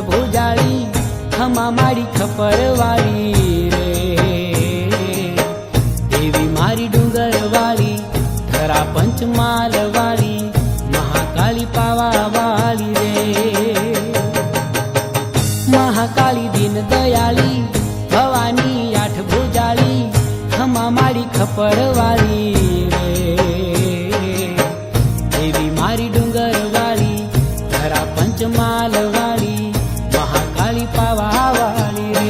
ભુજાળી ખમા મારી ખપરવાળી રે દેવી મારી ડુંગરવાળી ધરા પંચમાલવાળી મહાકાળી પાવાવાળી રે મહાકાળી દીન દયાળી ભવાની આઠ ભુજાળી ખમા મારી ખપરવાળી રે દેવી મારી ડુંગરવાળી ધરા પંચમાલવાળી મહાકાળી પાવાવાળી રે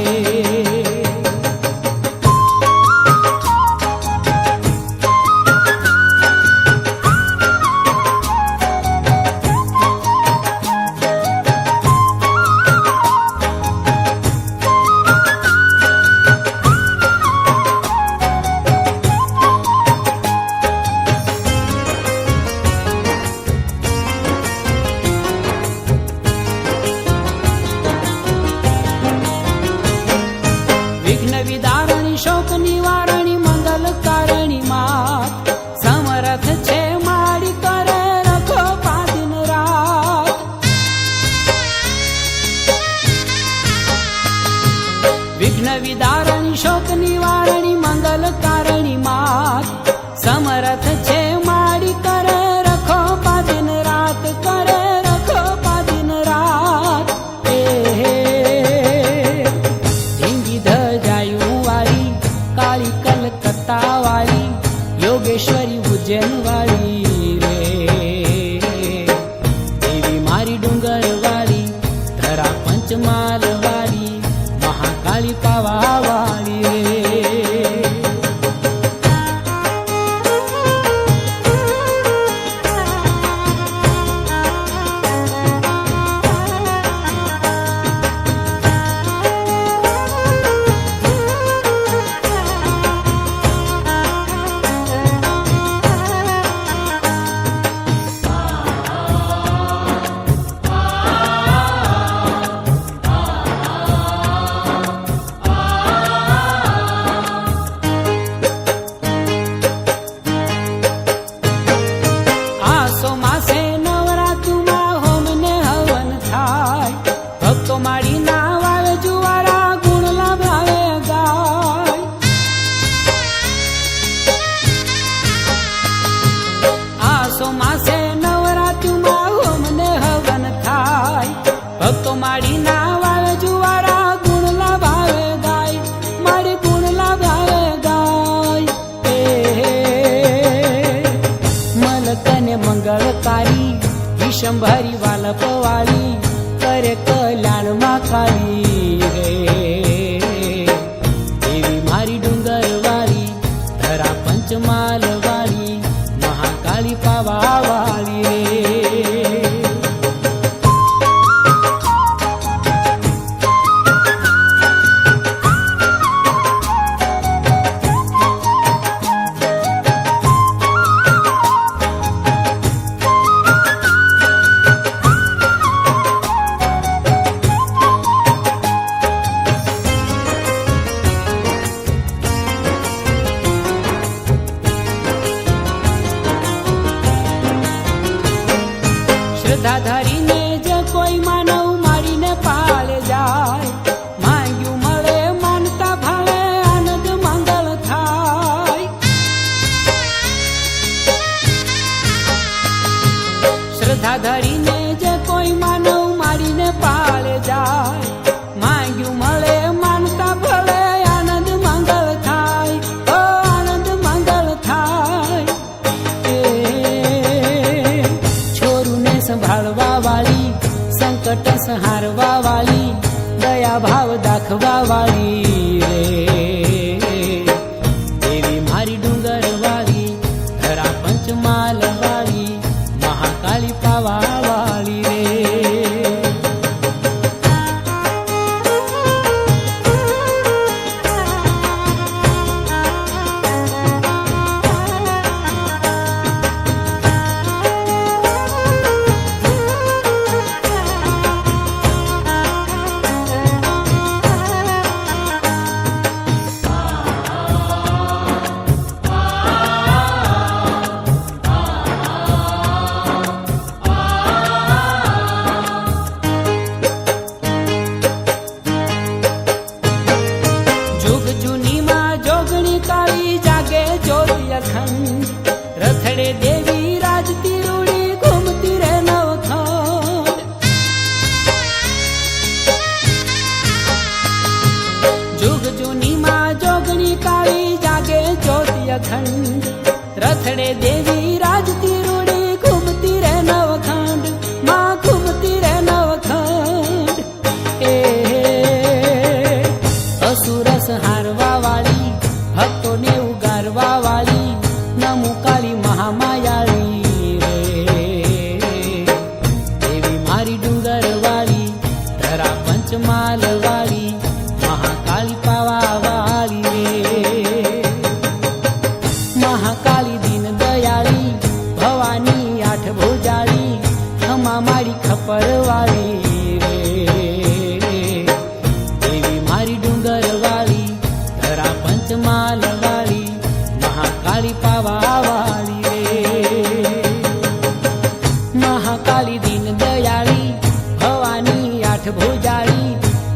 વિઘ્ન વિદારણી શોક નિવારણી મંગલ કારણી માત સમરથ છે મારી કરે રખો પાદિન રાત વિઘ્ન વિદારણી શોક નિવારણી મંગલ કારણી માત સમરથ છે મારી કરે રખો પાદિન રાત કરે રખો પાદિન રાત કાળી કલકત્તા વાળી યોગેશ્વરી ઉજ્જૈન વાળી રે દેવી મારી ડુંગર વાળી ધરા પંચમાલ વાળી મહાકાળી પાવા વાળી રે ભક્તો માડી ના વાવે જુવારા ગુણલા ભાવે ગાય મારી ગુણલા ભાવે ગાય મલકને મંગળકારી વિષંભરી વાલપવાળી કરે કલ્યાણમાં કાળી રે દેવી મારી ડુંગર વાળી ધરા પંચમાલ વાળી મહાકાળી પાવા વાળી રે શ્રદ્ધા ધરીને જે કોઈ માનવ મારીને પાળે જાય માંગ્યું મળે માનતા ભાવે આનંદ મંગળ થાય શ્રદ્ધા ધરીને જે કોઈ માનવ મારીને પાળે જાય માંગ્યું મળે માનતા ભલે આનંદ મંગળ થાય ઓ આનંદ મંગળ થાય સંભાળવા વાળી સંકટ સંહારવા વાળી દયા ભાવ દાખવા વાળી રે દેવી મારી ડુંગર વાળી ધરા પંચમાલ વાળી મહાકાળી પાવા વાળી રે અખંડ રથડે દેવી રાજતી રૂડી ઘૂમતી રે નવખંડ માં ઘૂમતી રે નવખંડ એ અસુરસ હારવા વાળી ભક્તોને ઉગારવા વાળી નમો કાળી મહામાયાળી રે દેવી મારી ડુંગર વાળી ધરા પંચમાલ વાળી મહાકાળી પાવા વાળી રે મહાકાળી દીન દયાળી ભવાની આઠ ભુજાળી ખમા મારી ખપર વાળી રે દેવી મારી ડુંગર વાળી ધરા પંચમાલ વાળી મહાકાળી પાવા વાળી રે મહાકાળી દીન દયાળી ભવાની આઠ ભુજાળી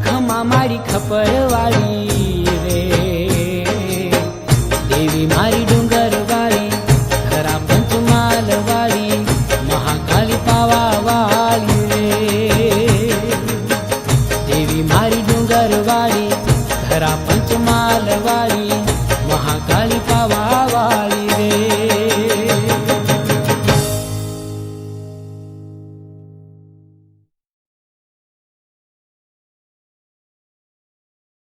ખમા મારી ખપર વાળી રે દેવી મારી ડુંગર વાળી ધરા પંચમાલ વાળી મહાકાળી પાવા વાળી રે દેવી મારી ડુંગર વાળી ધરા પંચમાલ વાળી મહાકાળી પાવા વાળી